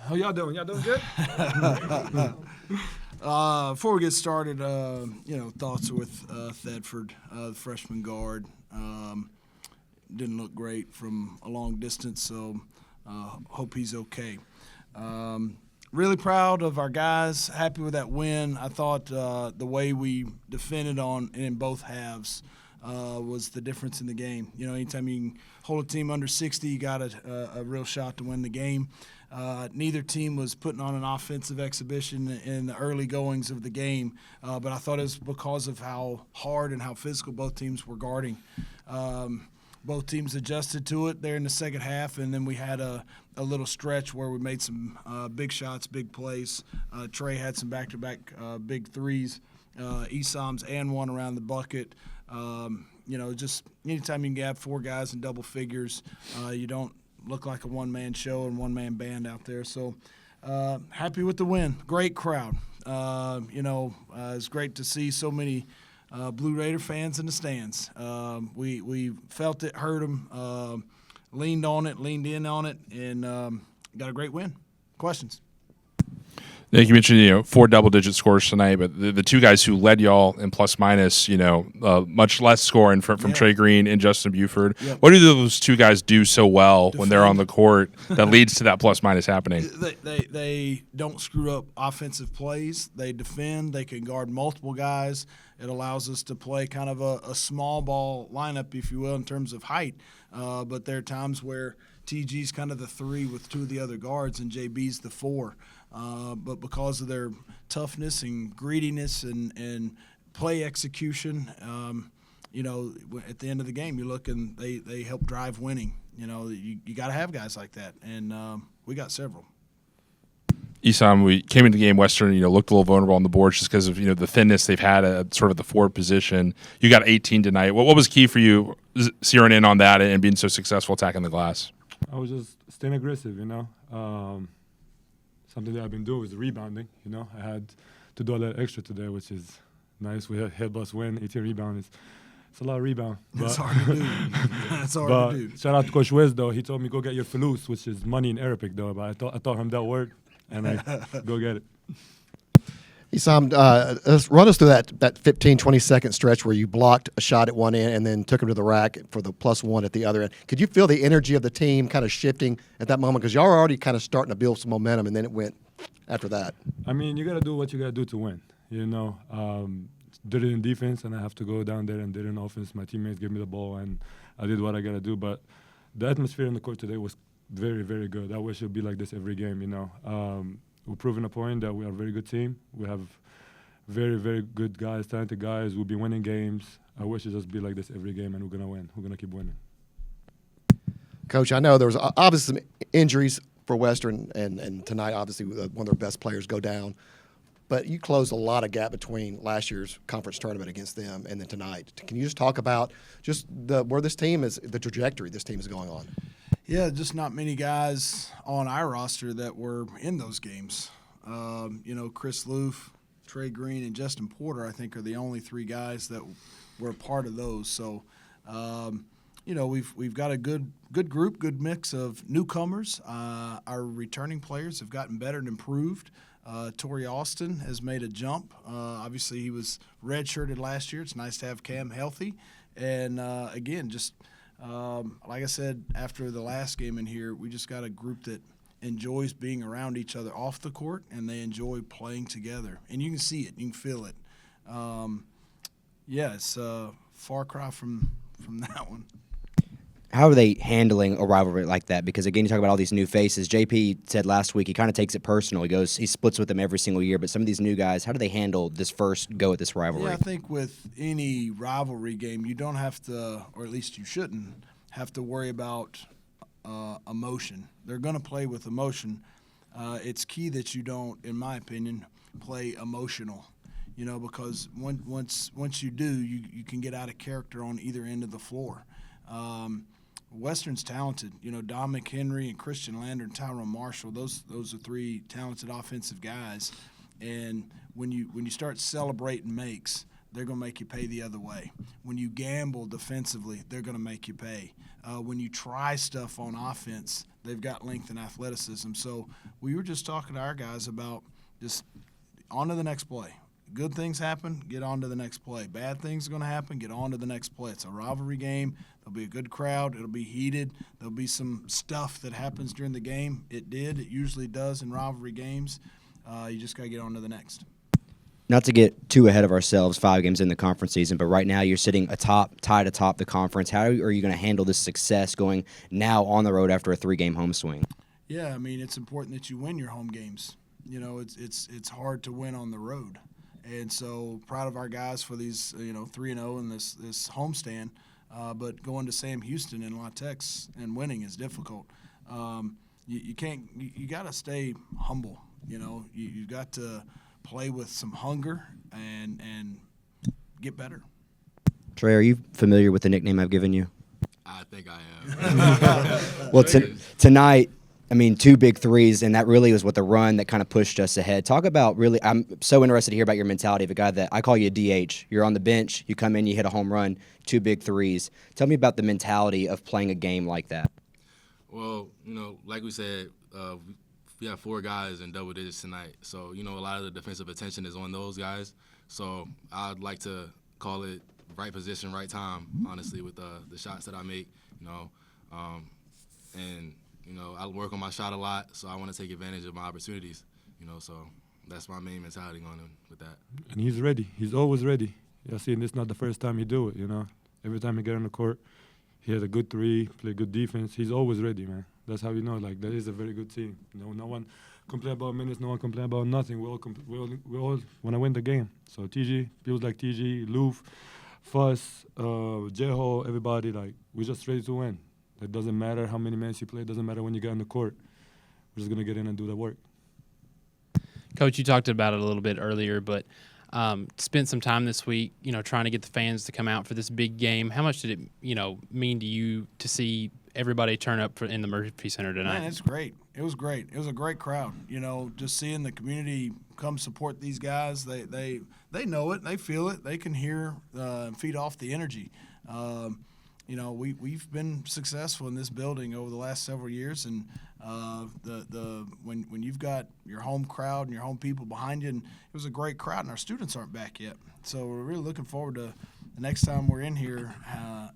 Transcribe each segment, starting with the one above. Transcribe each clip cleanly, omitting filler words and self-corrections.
How y'all doing? Y'all doing good? Before we get started, thoughts with Thedford, the freshman guard. Didn't look great from a long distance, so hope he's okay. Really proud of our guys. Happy with that win. I thought the way we defended in both halves was the difference in the game. You know, anytime you can hold a team under 60, you got a real shot to win the game. Neither team was putting on an offensive exhibition in the early goings of the game, but I thought it was because of how hard and how physical both teams were guarding. Both teams adjusted to it there in the second half, and then we had a little stretch where we made some big shots, big plays. Trey had some back-to-back big threes, Esam's and one around the bucket. Just anytime you can have four guys in double figures, you don't look like a one-man show and one-man band out there. So happy with the win. Great crowd. It's great to see so many Blue Raider fans in the stands. We felt it, heard them, leaned in on it, and got a great win. Questions? Nick, you mentioned 4 double-digit scores tonight, but the two guys who led y'all in plus-minus, much less scoring from Trey Green and Justin Buford. Yep. What do those two guys do so well when they're on the court that leads to that plus-minus happening? They don't screw up offensive plays. They defend. They can guard multiple guys. It allows us to play kind of a small ball lineup, if you will, in terms of height. But there are times where TG's kind of the 3 with 2 of the other guards, and JB's the 4. But because of their toughness and greediness and play execution, at the end of the game, you look and they help drive winning. You got to have guys like that, and we got several. Esam, we came into the game, Western, looked a little vulnerable on the boards just because of, the thinness they've had at sort of the forward position. You got 18 tonight. What was key for you zeroing in on that and being so successful attacking the glass? I was just staying aggressive, Something that I've been doing is rebounding, I had to do a little extra today, which is nice. We had head bust win, 18 rebounds. It's a lot of rebound. That's hard to do. That's hard to do. Shout out to Coach Wiz, though. He told me go get your falus, which is money in Arabic, though. But I taught him that word, and I go get it. Esam, run us through that 15, 20-second stretch where you blocked a shot at one end and then took him to the rack for the +1 at the other end. Could you feel the energy of the team kind of shifting at that moment? Because y'all were already kind of starting to build some momentum, and then it went after that. I mean, you got to do what you got to do to win, Did it in defense, and I have to go down there and did it in offense. My teammates gave me the ball, and I did what I got to do. But the atmosphere in the court today was very, very good. I wish it would be like this every game, We're proving a point that we are a very good team. We have very, very good guys, talented guys. We'll be winning games. I wish it just be like this every game, and we're going to win. We're going to keep winning. Coach, I know there was obviously some injuries for Western, and tonight, obviously, one of their best players go down. But you closed a lot of gap between last year's conference tournament against them and then tonight. Can you just talk about just where this team is, the trajectory this team is going on? Yeah, just not many guys on our roster that were in those games. Chris Loof, Trey Green, and Justin Porter, I think, are the only 3 guys that were part of those. So, we've got a good group, good mix of newcomers. Our returning players have gotten better and improved. Torrey Austin has made a jump. Obviously, he was redshirted last year. It's nice to have Cam healthy. And, again, just like I said, after the last game in here, we just got a group that enjoys being around each other off the court, and they enjoy playing together. And you can see it. You can feel it. It's a far cry from that one. How are they handling a rivalry like that? Because, again, you talk about all these new faces. JP said last week he kind of takes it personal. He splits with them every single year. But some of these new guys, how do they handle this first go at this rivalry? Yeah, I think with any rivalry game, you don't have to, or at least you shouldn't, have to worry about emotion. They're going to play with emotion. It's key that you don't, in my opinion, play emotional. Because once you do, you can get out of character on either end of the floor. Western's talented. Don McHenry and Christian Lander and Tyrone Marshall, those are 3 talented offensive guys. And when you start celebrating makes, they're going to make you pay the other way. When you gamble defensively, they're going to make you pay. When you try stuff on offense, they've got length and athleticism. So we were just talking to our guys about just on to the next play. Good things happen, get on to the next play. Bad things are going to happen, get on to the next play. It's a rivalry game. There'll be a good crowd. It'll be heated. There'll be some stuff that happens during the game. It usually does in rivalry games. You just got to get on to the next. Not to get too ahead of ourselves, 5 games in the conference season, but right now you're sitting tied atop the conference. How are you going to handle this success going now on the road after a 3-game home swing? Yeah, I mean, it's important that you win your home games. You know, it's hard to win on the road. And so proud of our guys for these, 3-0 in this homestand. But going to Sam Houston and La Tex and winning is difficult. You got to stay humble. You've got to play with some hunger and get better. Trey, are you familiar with the nickname I've given you? I think I am. Well, tonight, 2 big threes, and that really was what the run that kind of pushed us ahead. Talk about really – I'm so interested to hear about your mentality of a guy that – I call you a DH. You're on the bench. You come in, you hit a home run, 2 big threes. Tell me about the mentality of playing a game like that. Well, like we said, we have 4 guys in double digits tonight. So, a lot of the defensive attention is on those guys. So I'd like to call it right position, right time, honestly, with the shots that I make, I work on my shot a lot, so I want to take advantage of my opportunities, so that's my main mentality going in with that. And he's ready. He's always ready. I see, and it's not the first time he do it, Every time he get on the court, he has a good 3, play good defense. He's always ready, man. That's how that is a very good team. No one complain about minutes, no one complain about nothing. We all want to win the game. So TG, people like TG, Loof, Fuss, Jeho, everybody, we're just ready to win. It doesn't matter how many minutes you play. It doesn't matter when you get on the court. We're just going to get in and do the work. Coach, you talked about it a little bit earlier, but spent some time this week, trying to get the fans to come out for this big game. How much did it, mean to you to see everybody turn up in the Murphy Center tonight? Man, it's great. It was great. It was a great crowd. Just seeing the community come support these guys. They know it. They feel it. They can hear and feed off the energy. We've been successful in this building over the last several years, and when you've got your home crowd and your home people behind you, and it was a great crowd, and our students aren't back yet, so we're really looking forward to the next time we're in here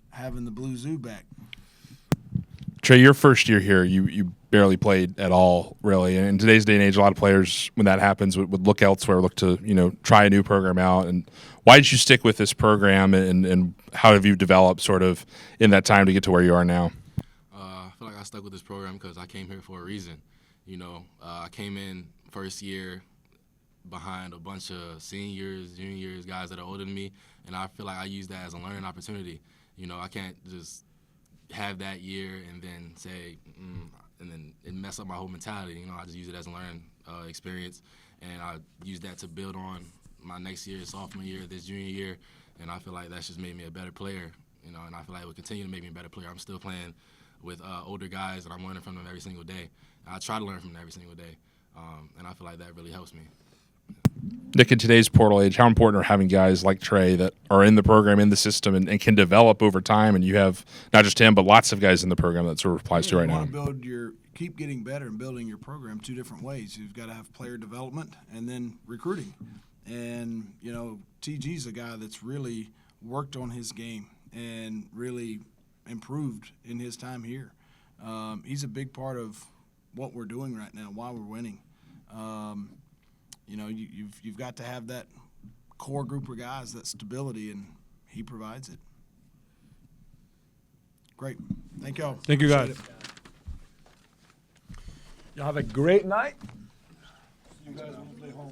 having the Blue Zoo back. Trey, your first year here, you barely played at all, really. And in today's day and age, a lot of players, when that happens, would look elsewhere, look to try a new program out. And why did you stick with this program, and how have you developed sort of in that time to get to where you are now? I feel like I stuck with this program because I came here for a reason. I came in first year behind a bunch of seniors, juniors, guys that are older than me, and I feel like I use that as a learning opportunity. I can't just have that year and then say, and then it mess up my whole mentality. I just use it as a learning experience, and I use that to build on my next year, sophomore year, this junior year, and I feel like that's just made me a better player, and I feel like it will continue to make me a better player. I'm still playing with older guys, and I'm learning from them every single day. I try to learn from them every single day, and I feel like that really helps me. Nick, in today's portal age, how important are having guys like Trey that are in the program, in the system, and can develop over time? And you have not just him, but lots of guys in the program that sort of applies to right now. You want to keep getting better and building your program 2 different ways. You've got to have player development and then recruiting. And, TG's a guy that's really worked on his game and really improved in his time here. He's a big part of what we're doing right now, why we're winning. You've got to have that core group of guys, that stability, and he provides it. Great. Thank y'all. Thank you, Appreciate guys. it. Y'all have a great night. You guys want to play home.